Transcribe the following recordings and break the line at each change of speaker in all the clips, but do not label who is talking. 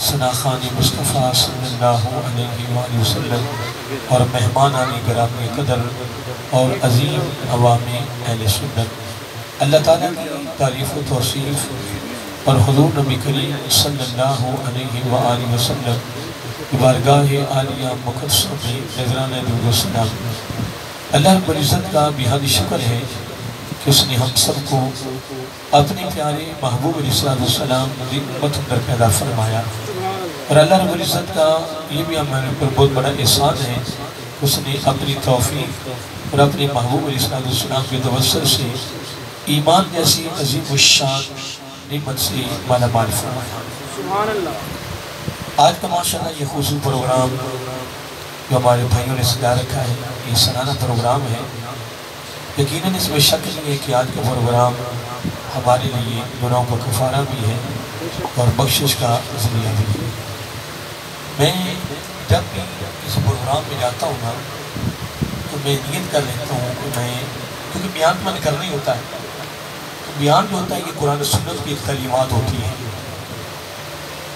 ثناخان مصطفیٰ صلی اللہ علیہ وآلہ وسلم اور مہمانان گرامی قدر اور عظیم عوام اہل سنت، اللہ تعالیٰ کی تعریف و توصیف اور حضور نبی کریم صلی اللہ علیہ وآلہ وسلم کی بارگاہ عالیہ مقدسہ میں نذرانہ درود و سلام۔ اللہ رب العزت کا بہت شکر ہے کہ اس نے ہم سب کو اپنے پیارے محبوب علیہ السلام کی امت اندر پیدا فرمایا، اور اللہ رب العزت کا یہ بھی ہمارے اوپر بہت بڑا احسان ہے کہ اس نے اپنی توفیق اور اپنے محبوب علیہ السلام کے توسل سے ایمان جیسی عظیم الشان نعمت سے مالا مال فرمایا۔ آج کا ماشاءاللہ یہ خصوصی پروگرام جو ہمارے بھائیوں نے سجا رکھا ہے، یہ سالانہ پروگرام ہے۔ یقیناً اس میں شک نہیں ہے کہ آج کا پروگرام ہمارے لیے گناہوں کا کفارہ بھی ہے اور بخشش کا ذریعہ بھی ہے۔ میں جب بھی اس پروگرام میں جاتا ہوں نا تو میں نیت کر لیتا ہوں کہ کیونکہ بیان من کرنا ہی ہوتا ہے، تو بیان جو ہوتا ہے یہ قرآن و سنت کی ایک تعلیمات ہوتی ہیں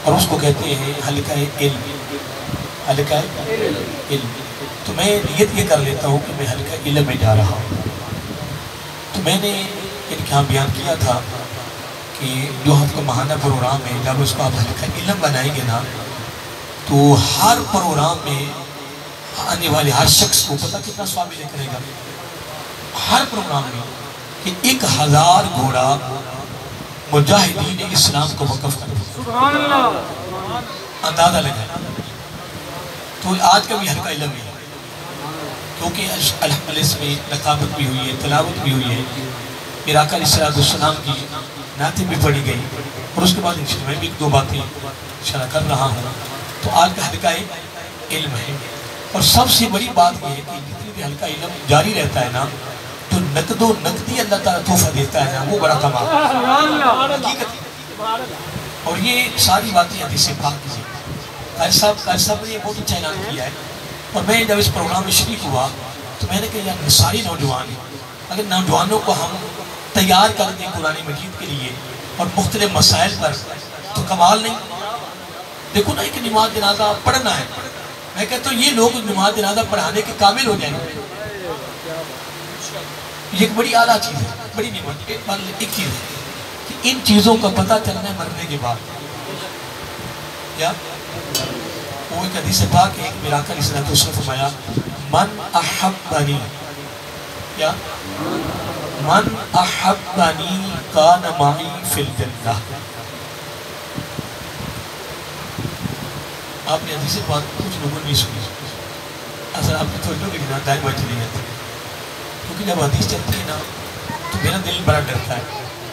اور اس کو کہتے ہیں حلقہ علم، حلقہ علم۔ تو میں نیت یہ کر لیتا ہوں کہ میں حلقہ علم میں جا رہا ہوں۔ تو میں نے ان کے ہاں بیان کیا تھا کہ جو آپ کا ماہانہ پروگرام ہے، جب اس کو آپ حلقہ علم بنائیں گے نا تو ہر پروگرام میں آنے والے ہر شخص کو پتہ کتنا ثواب ملے کرے گا، ہر پروگرام میں کہ 1000 گھوڑا مجاہدین اسلام کو وقف کر دیا۔ سبحان اللہ، اندازہ لگا۔ تو آج کا بھی حلقہ علم ہے کیونکہ الحمدللہ اس میں رقابت بھی ہوئی ہے، تلاوت بھی ہوئی ہے، میرا آقا علیہ السلام کی نعتیں بھی پڑھی گئی، اور اس کے بعد انشاءاللہ میں بھی 1-2 باتیں شرح کر رہا ہوں۔ تو آج کا حلقہ علم ہے، اور سب سے بڑی بات یہ ہے کہ جتنی بھی حلقہ علم جاری رہتا ہے نا تو نقد و نقدی اللہ تعالیٰ تحفہ دیتا ہے نا، وہ بڑا کمال حقیقت۔ اور یہ ساری باتیں حدیث پاک کی ہیں۔ قاری صاحب نے یہ بہت اچھا اعلان کیا ہے، اور میں جب اس پروگرام میں شریک ہوا تو میں نے کہا یار ساری نوجوان ہیں، اگر نوجوانوں کو ہم تیار کر دیں قرآن مجید کے لیے اور مختلف مسائل پر تو کمال نہیں۔ دیکھو نا کہ نماز جنازہ پڑھنا ہے، میں کہتا ہوں یہ لوگ نماز جنازہ پڑھانے کے قابل ہو جائیں گے، یہ ایک بڑی اعلیٰ چیز ہے، بڑی نعمت۔ ایک چیز ہے کہ ان چیزوں کا پتہ چلنا ہے مرنے کے بعد۔ یا وہ ایک حدیث پاک ہے کہ میرا آقا علیہ السلام فرمایا من احبنی، یا من احبنی کان معی فی الجنہ۔ آپ نے حدیث پاک کچھ لوگوں نے نہیں سنی، اصل آپ نے تھوڑی لوگ لیکن دائیں بائیں چلی جاتی ہے، کیونکہ جب حدیث چلتی ہے نا تو میرا دل بڑا ڈرتا ہے،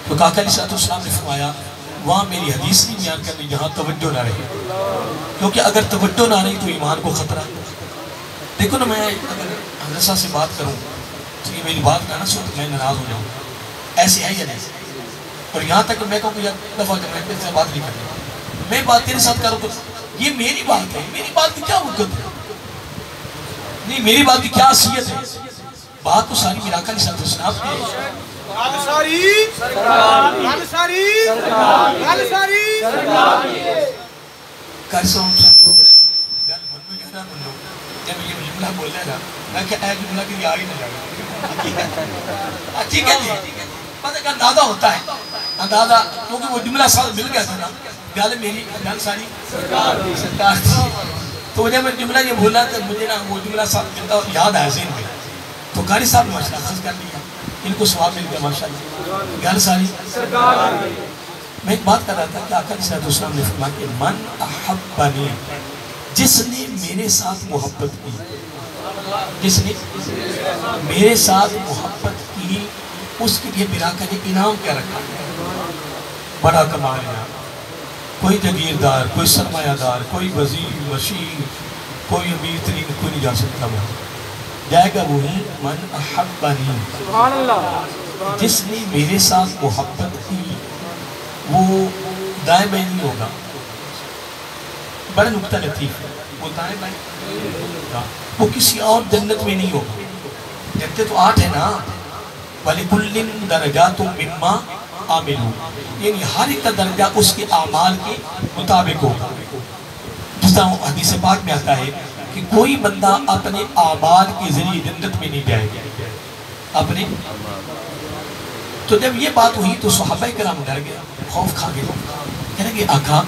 تو آقا علیہ السلام نے فرمایا وہاں میری حدیث نہیں بیان کرنی جہاں توجہ نہ رہے، کیونکہ اگر توجہ نہ رہی تو ایمان کو خطرہ۔ دیکھو نا، میں اگر حضرت صاحب سے بات کروں تو یہ میری بات نہ سو تو میں ناراض ہو جاؤں، ایسے ہے یا نہیں؟ اور یہاں تک کہ میں کہوں کہ یار دفعہ جب میں سے بات نہیں کرنی، میں بات تیرے ساتھ کروں تو یہ میری بات ہے، میری بات کی کیا حقیقت ہے؟ نہیں، میری بات کی کیا حیثیت ہے؟ بات تو ساری میرا آقا علیہ السلام کی ہے۔ قاری صاحب گل منو یا نہ منو، جب یہ جملہ بول رہے نا میں کہ اے جملہ کی یار ہی نہ جائے، ٹھیک ہے جی، پتہ کہ اندازہ ہوتا ہے، اندازہ کیونکہ وہ جملہ ساتھ مل گیا تھا نا، گل میری گل ساری سرکار تھی، تو جب میں جملہ یہ بولا تو مجھے نا وہ جملہ ساتھ ملتا یاد آیا ذہن میں، تو قاری صاحب نے ماشاءاللہ خرچ کر لیا، ان کو ثواب مل گیا ماشاءاللہ، گل ساری سرکار۔ میں ایک بات کر رہا تھا کہ آقا علیہ السلام نے فرمایا کہ من احبنی، جس نے میرے ساتھ محبت کی، جس نے میرے ساتھ محبت کی اس کے لیے میرا آقا نے انعام کیا رکھا، بڑا کمال ہے۔ کوئی جگیردار، کوئی سرمایہ دار، کوئی وزیر، وزیر، کوئی امیر ترین کوئی نہیں جا سکتا، وہ جائے گا وہی من احبنی، جس نے میرے ساتھ محبت کی وہ دائیں بائیں نہیں ہوگا۔ بڑا نکتہ لطیف ہے، وہ دائیں بائیں وہ کسی اور جنت میں نہیں ہوگا۔ جنت تو 8 ہے نا، وَلِكُلٍّ دَرَجَاتٌ مِّمَّا عَمِلُوا، یعنی ہر ایک کا درجہ اس کے اعمال کے مطابق ہوگا۔ جس طرح حدیث پاک میں آتا ہے کہ کوئی بندہ اپنے اعمال کے ذریعے جنت میں نہیں جائے گا اپنے. تو جب یہ بات ہوئی تو صحابہ کرام ڈر گیا, خوف کھا گئے, کہنے کہ آقا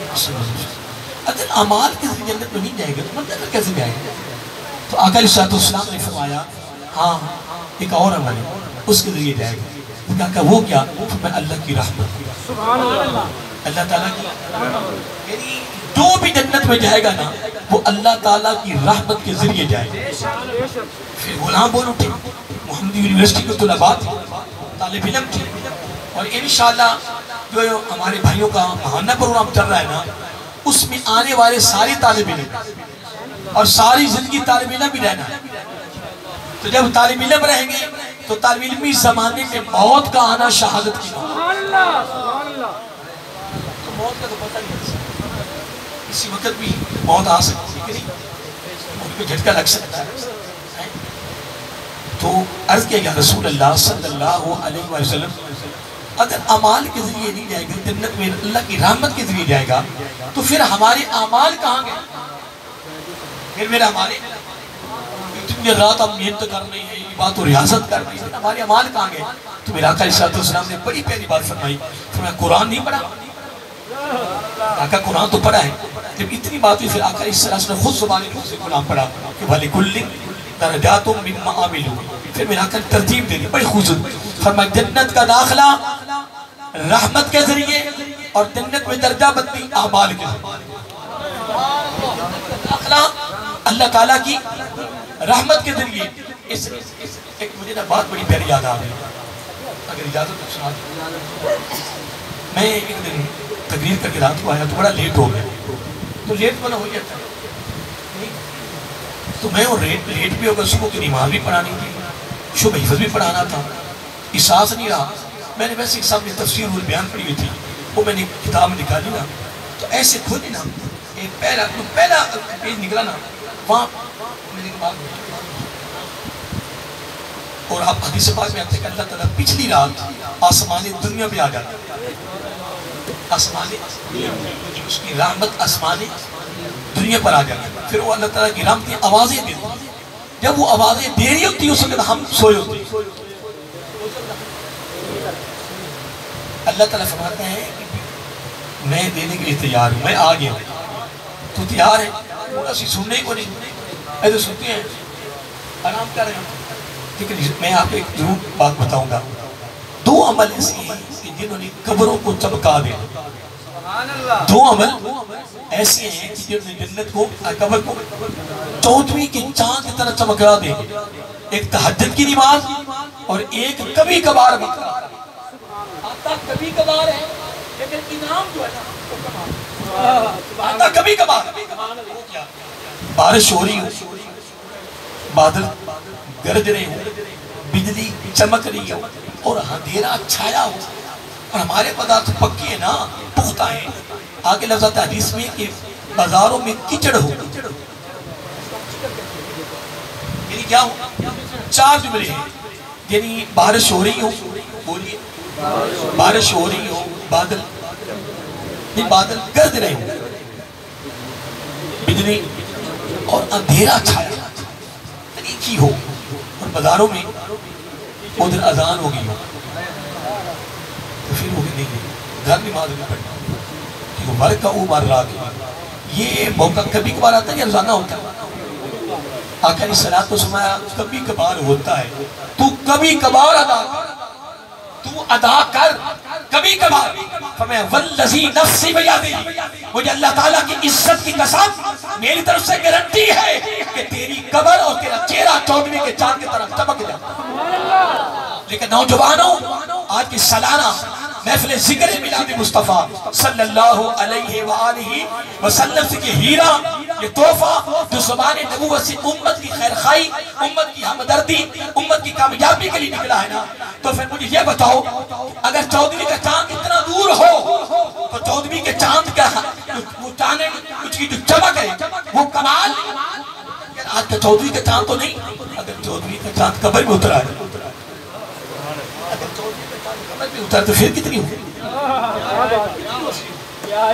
اگر اعمال کے ذریعے جنت میں نہیں جائے گا تو جنت کیسے جائے گا؟ تو آقا علیہ السلام نے فرمایا ہاں ایک اور عمل ہے اس کے ذریعے جائے گا. کہا وہ کیا؟ میں اللہ کی رحمت, اللہ تعالیٰ کی, یعنی جو بھی جنت میں جائے گا نا وہ اللہ تعالیٰ کی رحمت کے ذریعے جائے گا. پھر غلام بول اٹھے, محمدی یونیورسٹی کے طلباء طالب علم تھے, اور انشاءاللہ جو ہمارے بھائیوں کا ماہانہ پروگرام چل رہا ہے نا اس میں آنے والے سارے طالب علم اور ساری زندگی طالب علم بھی رہنا ہے. تو جب طالب علم رہیں گے تو طالب علمی زمانے میں موت کا آنا شہادت کی بات. تو موت کا تو پتہ نہیں ہے, اسی وقت بھی موت آ سکتی ہے کہ نہیں, موت کو جھٹکا لگ سکتا ہے. تو عرض کیا یا رسول اللہ صلی اللہ علیہ وسلم اگر اعمال کے ذریعے نہیں جائے گا جنت میں اللہ کی رحمت کے ذریعے جائے گا تو پھر ہمارے اعمال کہاں گئے؟ پھر میرا ہمارے اتنی رات ہم محنت کر رہے ہیں, بات و ریاضت کر رہے ہیں, ہمارے اعمال کہاں گئے؟ تو میرا آقا علیہ السلام نے بڑی پیاری بات فرمائی, فرمایا قرآن نہیں پڑھا؟ آقا قرآن تو پڑھا ہے. جب اتنی بات ہوئی پھر آقا علیہ السلام نے خود زبانی خود سے قرآن پڑھا کہ وَلِكُلِّ دَرَجَاتٌ مِّمَّا عَمِلُوا. پھر میرا آقا ترتیب دے دی بڑی خوبصورت, فرمایا جنت کا داخلہ رحمت کے ذریعے اور جنت میں درجہ بندی اعمال کے ذریعے. داخلہ اللہ تعالیٰ کی رحمت کے ذریعے. ایک مجھے نا بات بڑی پیاری یاد آ گئی, اگر اجازت تو سنا دیں. میں ایک دن تقریر کر کے رات کو آیا تو بڑا لیٹ ہو گیا, تو لیٹ والا ہو جاتا ہے تو میں اور لیٹ بھی ہوگا, صبح کی نماز بھی پڑھانی تھی, شبہ حفظ بھی پڑھانا تھا, احساس نہیں رہا. میں نے ویسے ایک سامنے تفسیر البیان پڑھی ہوئی تھی, وہ میں نے کتاب میں نکالی نا, تو ایسے کھولے نا ایک پہلا پیج نکلا نا, وہاں میرے کے بعد اور آپ حدیث پاک میں آتے ہیں کہ اللہ تعالیٰ پچھلی رات آسمان دنیا پہ آ جاتا, آسمان اس کی رحمت آسمان دنیا پر آ جاتی. پھر وہ اللہ تعالیٰ کی رحمت کی آوازیں دیتی, جب وہ آوازیں دے رہی ہوتی اس وقت ہم سوئے ہوتے. اللہ تعالیٰ فرماتے ہیں میں دینے کے لیے تیار ہوں, میں آ گیا ہوں, تو تیار ہے؟ تھوڑا سی سننے کو نہیں, ایسے سنتے ہیں آرام کر رہے ہیں. لیکن میں آپ کو ایک ضرور بات بتاؤں گا, دو عمل ایسے ہیں کہ جنہوں نے قبروں کو چمکا دیا. دو عمل ایسے ہیں کہ جنہوں نے جنت کو قبر کو چودھویں کے چاند کی طرح چمکا دے. ایک تہجد کی نماز اور ایک کبھی کبھار بھی. آتا کبھی کبھار ہے لیکن انعام جو ہے نا آتا کبھی کبھار. بارش ہو رہی ہو, بادل گرج رہے ہو, بجلی چمک رہی ہو اور اندھیرا چھایا ہو, اور ہمارے پدارت پکی ہے نا, پختہ ہیں. آگے لفظ آتا ہے حدیث میں کہ بازاروں میں کچڑ ہو, یعنی کیا ہو؟ چار جملے ہیں, یعنی بارش ہو رہی ہو, بولیے بارش ہو رہی ہو, بادل بادل گرج رہے ہو, بجلی اور اندھیرا چھایا ایک ہی ہو, اور بازاروں میں ادھر اذان ہو گئی ہو, تو پھر وہ نہیں گئی گھر نماز میں پڑھنا کہ وہ مرکہ عمر را کے. یہ موقع کبھی کبھار آتا ہے یا روزانہ ہوتا ہے؟ آقا علیہ الصلوۃ والسلام کبھی کبھار ہوتا ہے, تو کبھی کبھار ادا کر, تو ادا کر کبھی کبھار. فرمایا والذی نفسی بیدی, مجھے اللہ تعالیٰ کی عزت کی قسم میری طرف سے گارنٹی ہے کہ تیری قبر اور تیرا چہرہ چودھویں کے چاند کی طرف چمک جاتا. لیکن نوجوانوں, آج کی سالانہ محفل ذکر میلاد مصطفیٰ صلی اللہ علیہ وآلہ وسلم سے یہ ہیرا, یہ تحفہ جو زبان نبوت سے امت کی خیر خواہی, امت کی ہمدردی, امت کی کامیابی کے لیے نکلا ہے نا, تو پھر مجھے یہ بتاؤ اگر چودھویں کا چاند اتنا دور ہو تو چودھویں کے چاند کا وہ چاند کچھ کی جو چمک ہے وہ کمال. آج کا چودھویں کا چاند تو نہیں, اگر چودھویں کا چاند قبر میں اترا ہے, اگر چودھویں کا چاند قبر میں اترا تو پھر کتنی ہوگی؟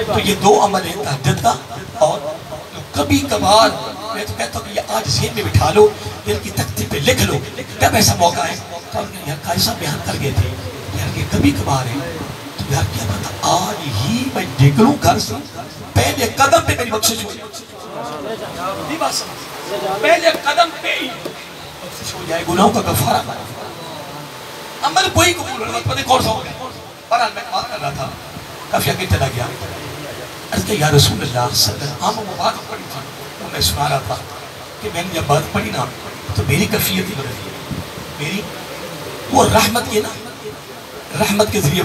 تو یہ دو عمل ہیں تہجد کا اور کبھی کبھار میں تو کہتا ہوں کہ یہ آج ذہن میں بٹھا لو، دل کی تختی پہ لکھ لو، جب ایسا موقع ہے تو یار قاری صاحب بیان کر گئے تھے یار یہ کبھی کبھار ہے، تو یار کیا پتا آج ہی میں نکلوں گھر سے پہلے قدم پہ میری بخشش ہو جائے، پہلے قدم پہ ہی بخشش ہو جائے، گناہوں کا کفارہ عمل کوئی قبول ہونا، پتہ کون سا ہو گیا۔ بہرحال میں بات کر رہا تھا، کافی آگے چلا گیا، عرض کہ یا رسول اللہ صلی اللہ علیہ وسلم وہ بات پڑھی تھی، تو میں سنا رہا تھا کہ میں نے جب بات پڑھی نا تو میری کیفیت ہی بدل گئی، میری وہ رحمت کے نا، رحمت کے ذریعے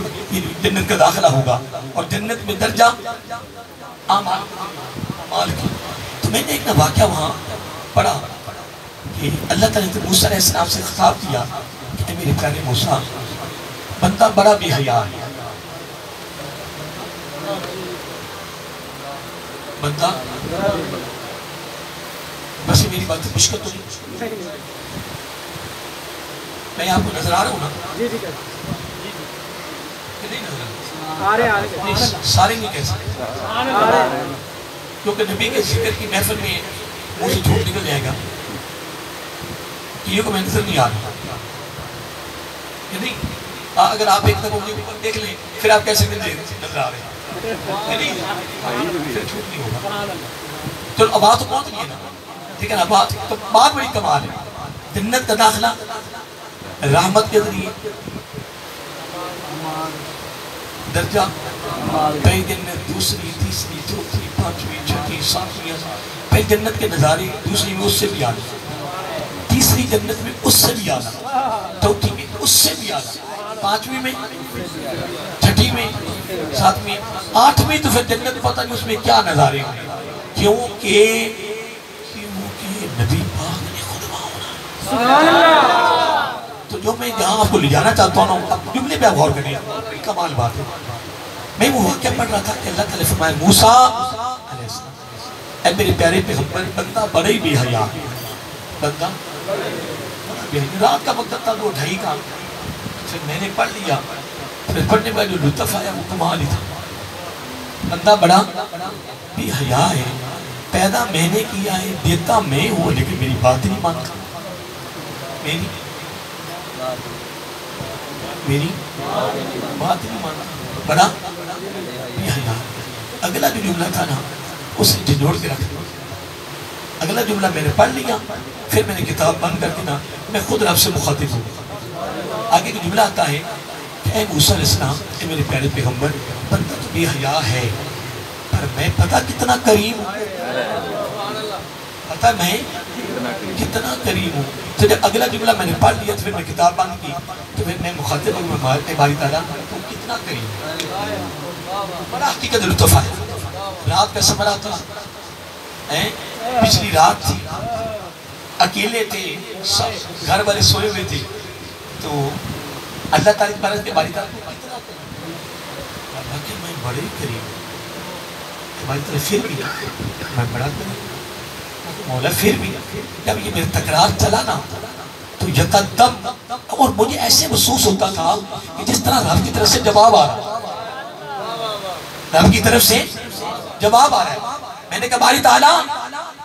جنت کا داخلہ ہوگا اور جنت میں درجہ اعمال کی۔ تو میں نے ایک نا واقعہ وہاں پڑھا کہ اللہ تعالیٰ نے موسیٰ علیہ السلام سے خطاب کیا کہ میرے پیارے موسیٰ، بندہ بڑا بے حیا ہے، بندہ بس میری بات مشکل تو نہیں، میں آپ کو نظر آ رہا ہوں نا؟ نہیں نظر آ رہا، سارے نہیں کہہ سکتے کیونکہ نبی کے ذکر کی محفل میں منہ سے جھوٹ نکل جائے گا کہ یہ کو میں نظر نہیں آ رہا، نہیں اگر آپ ایک دفعہ دیکھ لیں پھر آپ کیسے نظر آ رہے ہیں، نہیں پھر جھوٹ نہیں ہوگا۔ تو اب بات تو بہت نہیں ہے نا، لیکن اب بات بڑی کمال ہے، جنت کا داخلہ رحمت کے ذریعے، درجہ پہلی جنت، دوسری، تیسری، چوتھی، پانچویں، چھٹی، ساتویں، پہلی جنت کے نظارے دوسری میں اس سے بھی آنا، تیسری جنت میں اس سے بھی آنا، چوتھی میں اس سے بھی آنا، پانچویں میں، چھٹی میں، ساتویں، آٹھویں تو پھر جنت پتہ نہیں اس میں کیا نظارے ہوئے، کیونکہ نبی پاک نے خود وہاں ہونا۔ تو جو میں جہاں آپ کو لے جانا چاہتا ہوں اب جملے پہ غور کریں، کمال بات ہے۔ میں وہ واقعہ پڑھ رہا تھا کہ اللہ تعالیٰ فرمائے موسیٰ علیہ السلام، اے میرے پیارے پیغمبر، بندہ بڑا ہی بے حیا ہے، بندہ بے حیا، رات کا وقت تھا 2:30 کا، پھر میں نے پڑھ لیا، پھر پڑھنے کا جو لطف آیا وہ کمال ہی تھا، بندہ بڑا بے حیا ہے، پیدا میں نے کیا ہے، دیتا میں ہوں، لیکن میری بات نہیں مانتا، میری بات نہیں مانتا، بڑا بے حیا۔ اگلا جو جملہ تھا نا اسے جھنجھوڑ کے رکھ دیا، اگلا جملہ میں نے پڑھ لیا، پھر میں نے کتاب بند کر دینا، میں خود رب سے مخاطب ہوں۔ آگے جو جملہ آتا ہے کہ اے موسیٰ علیہ السلام، اے میرے پیارے پیغمبر، بندہ تو بے حیا ہے پر میں پتہ کتنا کریم ہوں، پتہ میں کتنا کریم ہوں۔ تو جب اگلا جملہ میں نے پڑھ لیا تو پھر میں کتاب بند کی، تو پھر میں مخاطب ہوں، میں باری تعالیٰ تو کتنا کریم ہوں، بڑا حقیقت لطف ہے۔ رات کا سمرہ تھا، پچھلی رات تھی، اکیلے تھے، گھر والے سوئے ہوئے تھے، تو اللہ تعالیٰ کی بارت کے باری تعالیٰ کو کتنا کریم، اللہ کہ میں بڑے ہی کریم ہوں، باری تعالیٰ پھر بھی میں بڑا کریم، مولا پھر بھی جب یہ میرے تکرار چلا نا تو یکدم، اور مجھے ایسے محسوس ہوتا تھا کہ جس طرح رب کی طرف سے جواب آ رہا، رب کی طرف سے جواب آ رہا ہے۔ میں نے کہا باری تعالیٰ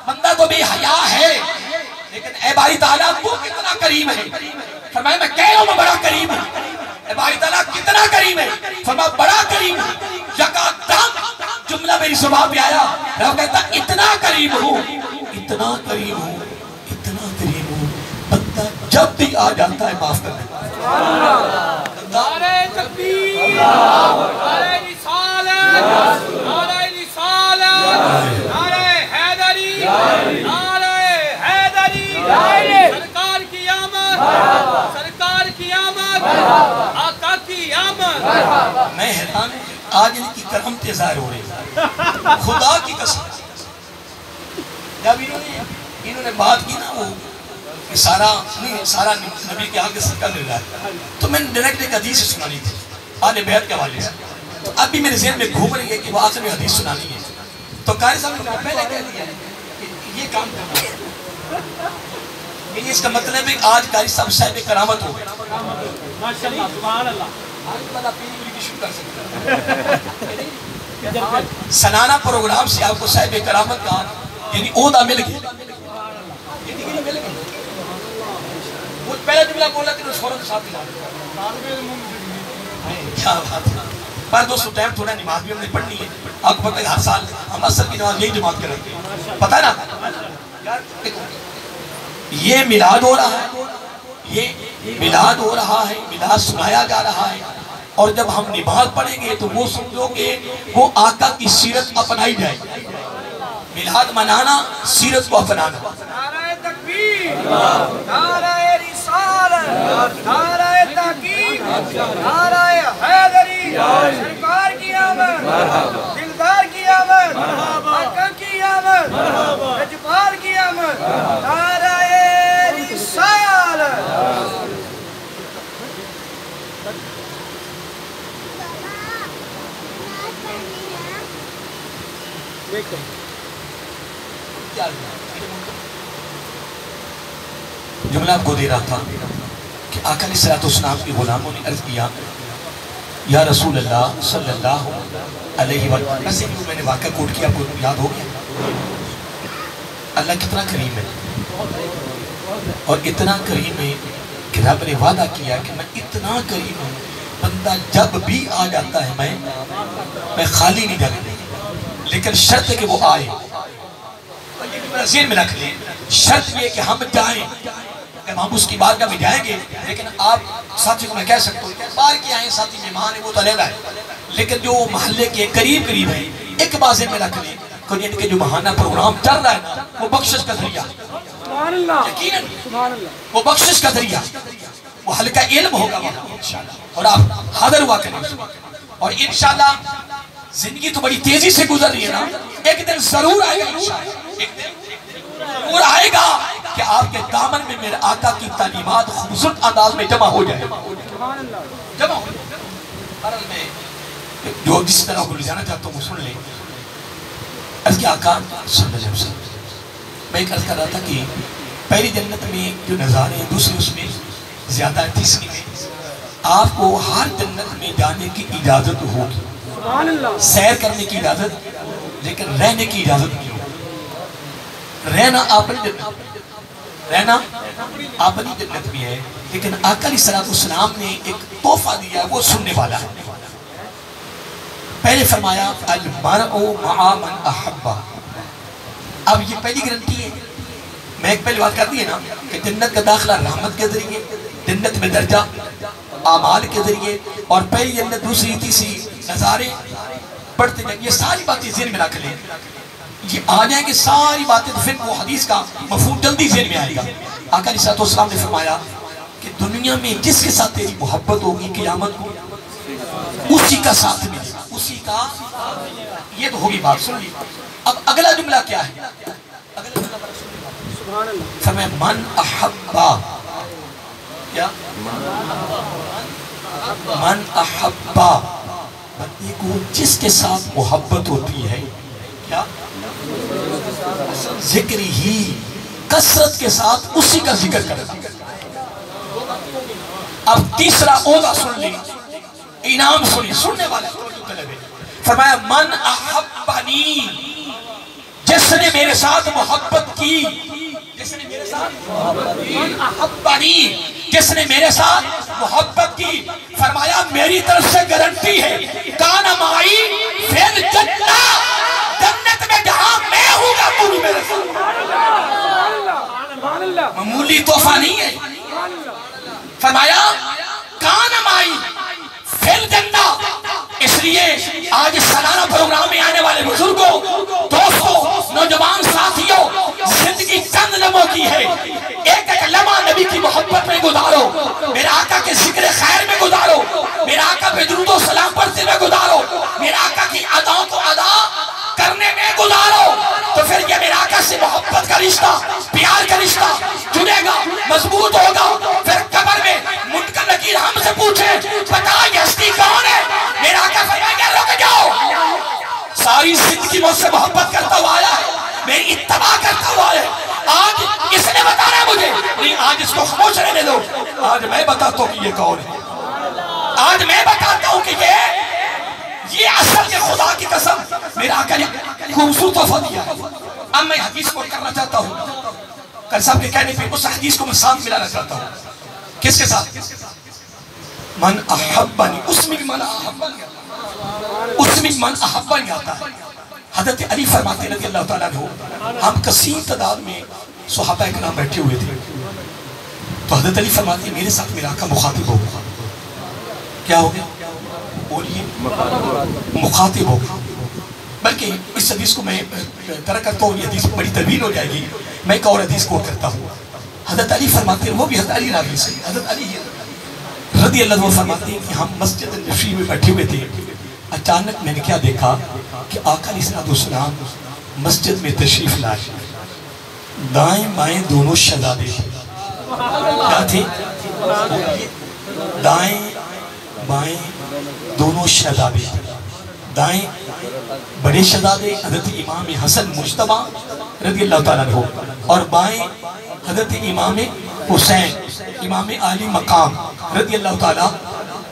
بندہ تو بے حیا ہے لیکن اے باری تعالیٰ تو کتنا کریم ہے، فرمایا میں کہہ رہا ہوں میں بڑا کریم ہوں، اے باری تعالیٰ کتنا کریم ہے، فرمایا بڑا کریم ہوں، یکدم جملہ میری زبان پہ آیا، رب کہتا اتنا کریم ہوں، اتنا کریم ہوں، اتنا کریم ہوں، بندہ جب بھی آ جاتا ہے معاف کرنے، نعرہ تکبیر، نعرہ رسالت، نعرہ رسالت، نعرہ حیدری، نعرہ حیدری، سرکار کی آمد، سرکار کی آمد، آقا کی آمد۔ میں حیران ہوں آج ان کی کرامتیں ظاہر ہو رہی ہیں، خدا کی قسم، جب انہوں نے بات کی نا وہ کہ سارا نبی کے آگے صدقہ مل رہا ہے، تو میں نے ڈائریکٹ ایک حدیث سنانی تھی آل بیت کے حوالے سے، تو اب بھی میرے ذہن میں گھوم رہی ہے کہ وہ آخر میں حدیث سنانی ہے، تو قاری صاحب نے پہلے کہہ دیا ہے کہ یہ کام کرنا ہے، یعنی اس کا مطلب ہے کہ آج قاری صاحب صاحب کرامت ہو گئے، ماشاءاللہ سبحان اللہ، آج بڑا پیری بری کی شروع کر سکتا ہے، سنانا پروگرام سے آپ کو صاحب کرامت کا یعنی عہدہ مل گیا، وہ پہلا جملہ بولا کہ فوراً ساتھ ملا کیا بات ہے۔ پر دوستو ٹائم تھوڑا، نماز بھی ہم نے پڑھنی ہے، آپ کو پتہ ہے ہر سال ہم عصر کی نماز یہی جماعت کرتے ہیں، پتہ ہے نا؟ یہ میلاد ہو رہا ہے، یہ میلاد ہو رہا ہے، میلاد سنایا جا رہا ہے، اور جب ہم نماز پڑھیں گے تو وہ سمجھو کہ وہ آقا کی سیرت اپنائی جائے گی۔ میلاد منانا، سیرت کو اپنانا۔
نعرہ تکبیر، نعرہ رسالت، نعرہ تحقیق، نعرہ حیدری، سرکار کی آمد، دلدار کی آمد، آقا کی آمد، رجبار کی آمد، نعرہ رسالت۔
جملہ آپ کو دے رہا تھا کہ آقا علیہ السلام کی غلاموں نے عرض کیا یا رسول اللہ صلی اللہ علیہ وسلم، ویسے بھی میں نے واقعہ کوٹ کیا، آپ کو یاد ہو گیا؟ اللہ کتنا کریم ہے، اور اتنا کریم ہے کہ رب نے وعدہ کیا کہ میں اتنا کریم ہوں، بندہ جب بھی آ جاتا ہے میں خالی نہیں جانے دیں، لیکن شرط ہے کہ وہ آئے۔ ذہن میں رکھ لیں، شرط یہ کہ ہم جائیں، جب ہم اس کی بارگاہ میں جائیں گے، لیکن آپ ساتھی کو میں کہہ سکتا ہوں بار کی آئیں ساتھی مہمان ہے وہ تو علیحدہ ہے، لیکن جو محلے کے قریب ہیں ایک بات ذہن میں رکھ لیں کہ ان کے جو ماہانہ پروگرام چل رہا ہے نا وہ بخشش کا ذریعہ، یقیناً وہ بخشش کا ذریعہ، وہ حلقہ علم ہوگا وہاں انشاءاللہ، اور آپ حاضر ہوا کریں، اور انشاءاللہ زندگی تو بڑی تیزی سے گزر رہی ہے نا، ایک دن ضرور آئے گا انشاءاللہ، ایک دن ضرور آئے گا کہ آپ کے دامن میں میرے آقا کی تعلیمات خوبصورت انداز میں جمع ہو جائے، جمع ہو جائے۔ حرم میں جو جس طرح کو لجانا چاہتا ہوں وہ سن لیں۔ عرض کہ آقا صلی اللہ علیہ وسلم، میں ایک عرض کر رہا تھا کہ پہلی جنت میں جو نظارے ہیں دوسری اس میں زیادہ ہے، تیسری میں آپ کو ہر جنت میں جانے کی اجازت ہوگی، سیر کرنے کی اجازت، لیکن رہنے کی اجازت نہیں ہوگی۔ رہنا اپنی جنت بھی ہے، لیکن آقا علیہ السلام نے ایک تحفہ دیا وہ سننے والا ہے۔ پہلے فرمایا المرء مع من احبہ، اب یہ پہلی گارنٹی ہے، میں ایک پہلی بات کرتی ہے نا کہ جنت کا داخلہ رحمت کے ذریعے، جنت میں درجہ اعمال کے ذریعے، اور پہلی جنت دوسری تیسری نظارے پڑھتے جائیں، یہ ساری باتیں ذہن میں رکھ لیں، یہ آ جائیں گے ساری باتیں، تو پھر وہ حدیث کا مفہوم جلدی ذہن میں آئے گا۔ آقا علیہ السلام نے فرمایا کہ دنیا میں جس کے ساتھ تیری محبت ہوگی قیامت کو اسی کا ساتھ ملے گا، اسی کا، یہ تو ہوگی بات، سن لی۔ اب اگلا جملہ کیا ہے؟ اگلا جملہ فرمایا من احبا، کیا؟ من احبا، بندے کو جس کے ساتھ محبت ہوتی ہے، کیا؟ ذکر ہی، کثرت کے ساتھ اسی کا ذکر کرنا۔ اب تیسرا عہدہ سن لی، انعام سنی، سننے والا فرمایا من احبنی، جس نے میرے ساتھ محبت کی، جس نے میرے ساتھ من احبنی، جس نے میرے ساتھ محبت کی، فرمایا میری طرف سے گارنٹی ہے کان معی فی الجنہ، جنت میں جہاں میں ہوں گا تو بھی میرے ساتھ۔ معمولی تحفہ نہیں ہے، فرمایا کان معی فی الجنہ، اس لیے آج سالانہ پروگرام میں آنے والے بزرگوں، دوستوں، نوجوان ساتھیوں، زندگی چند لمحوں کی ہے، ایک ایک لمحہ نبی کی محبت میں گزارو، میرے آقا کے ذکر خیر میں گزارو، میرے آقا پہ درود و سلام پڑھتے میں گزارو، میرے آقا کی اداؤں کو ادا کرنے میں گزارو، تو پھر یہ میرے آقا سے محبت کا رشتہ، پیار کا رشتہ جڑے گا، مضبوط ہوگا۔ پھر قبر میں منکر نکیر ہم سے پوچھیں بتا یہ ہستی کون ہے، میرا آقا فرمائیں گے رک جاؤ، ساری زندگی مجھ سے محبت کرتا ہوا آیا ہے، میری اتباع کرتا ہوا ہے، آج اس نے بتانا ہے مجھے، نہیں آج اس کو خاموش رہنے دو، آج میں بتاتا ہوں کہ یہ کون ہے، آج میں بتاتا ہوں کہ یہ اصل کے خدا کی قسم میرا آقا نے خوبصورت تحفہ دیا ہے۔ اب میں حدیث کو کرنا چاہتا ہوں، قاری صاحب کے کہنے پہ اس حدیث کو میں ساتھ ملانا چاہتا ہوں. کس کے ساتھ؟ من احبنی، اس میں بھی من احبنی آتا ہے، اس میں من احبنی آتا ہے. حضرت علی فرماتے رضی اللہ تعالیٰ عنہ، ہم کثیر تعداد میں صحابہ اکرام بیٹھے ہوئے تھے، تو حضرت علی فرماتے ہیں میرے ساتھ میرا آقا مخاطب ہو گیا. کیا ہو گیا؟ بولیے، مخاطب ہو گیا. بلکہ اس حدیث کو میں ترک کرتا ہوں، یہ حدیث بڑی طویل ہو جائے گی، میں ایک اور حدیث کوٹ کرتا ہوں. حضرت علی فرماتے ہیں، وہ بھی حضرت علی راوی سے، حضرت علی رضی اللہ عنہ فرماتے ہیں کہ ہم مسجد نبوی میں بیٹھے ہوئے تھے، اچانک میں نے کیا دیکھا کہ آقا علیہ السلام مسجد میں تشریف لائے، دائیں بائیں دونوں شہزادے کیا تھے؟ دائیں بائیں دونوں شہزادے. دائیں بڑے شہزادے حضرت امام حسن مجتبی رضی اللہ تعالیٰ عنہ، اور بائیں حضرت امام حسین امام عالی مقام رضی اللہ تعالیٰ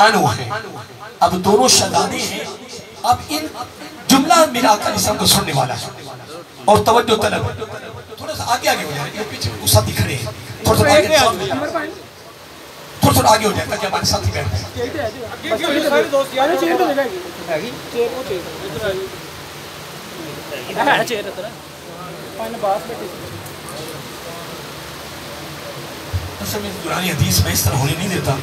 عنہ ہیں. اب دونوں شہزادے ہیں. اب ان جملہ میرا آقا علیہ السلام کو سننے والا ہے اور توجہ طلب ہے. تھوڑا سا آگے ہو جائے، یہ پیچھے وہ ساتھی کھڑے ہیں، تھوڑا سا آگے ہو جائے تاکہ ہمارے ساتھی بیٹھ جائیں. اصل میں دورانی حدیث میں اس طرح ہونے نہیں دیتا،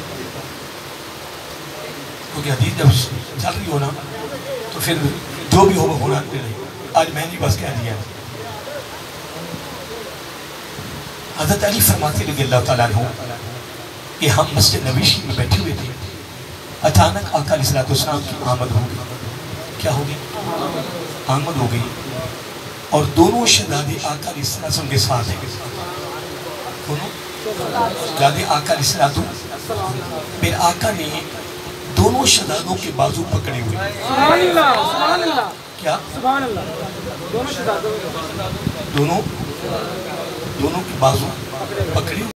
کیونکہ حدیث جب چل رہی ہونا تو پھر جو بھی ہونا نہیں. آج میں نے بس کہہ دیا. حضرت علی فرماتے رضی اللہ تعالیٰ عنہ کہ ہم مسجد نبوی میں بیٹھے ہوئے تھے، اچانک آقا علیہ السلام کی آمد ہو گئی. کیا ہو گئی؟ آمد ہو گئی. اور دونوں شہزادے آقا علیہ السلام کے ساتھ ہیں. دونوں شہزادے آقا علیہ السلام، پھر آقا نے دونوں شہزادوں کے بازو پکڑے ہوئے.
سبحان اللہ، سبحان اللہ.
کیا؟
سبحان اللہ. دونوں شہزادوں
دونوں کے بازو پکڑے ہوئے.